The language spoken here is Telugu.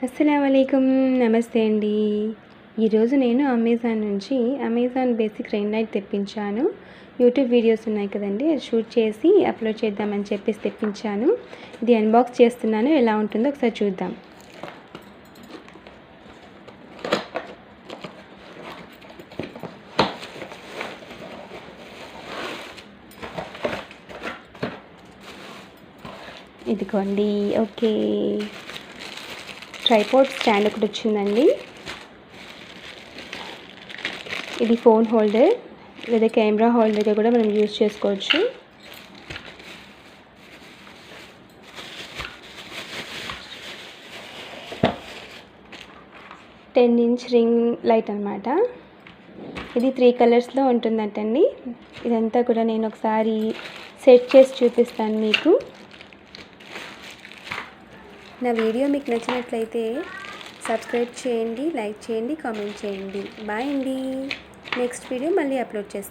అస్సలాముఅలైకుం, నమస్తే అండి. ఈరోజు నేను అమెజాన్ బేసిక్ రింగ్ లైట్ తెప్పించాను. యూట్యూబ్ వీడియోస్ ఉన్నాయి కదండి, అది షూట్ చేసి అప్లోడ్ చేద్దామని చెప్పేసి తెప్పించాను. ఇది అన్బాక్స్ చేస్తున్నాను, ఎలా ఉంటుందో ఒకసారి చూద్దాం. ఇదిగోండి. ఓకే, ట్రైపాడ్ స్టాండ్ ఒకటి వచ్చిందండి. ఇది ఫోన్ హోల్డర్ లేదా కెమెరా హోల్డర్గా కూడా మనం యూజ్ చేసుకోవచ్చు. ఇంచ్ రింగ్ లైట్ అన్నమాట. ఇది 3 కలర్స్లో ఉంటుందంటండి. ఇదంతా కూడా నేను ఒకసారి సెట్ చేసి చూపిస్తాను మీకు. నా వీడియో మీకు నచ్చినట్లయితే సబ్స్క్రైబ్ చేయండి, లైక్ చేయండి, కామెంట్ చేయండి. బాయ్ అండి. నెక్స్ట్ వీడియో మళ్ళీ అప్లోడ్ చేస్తాను.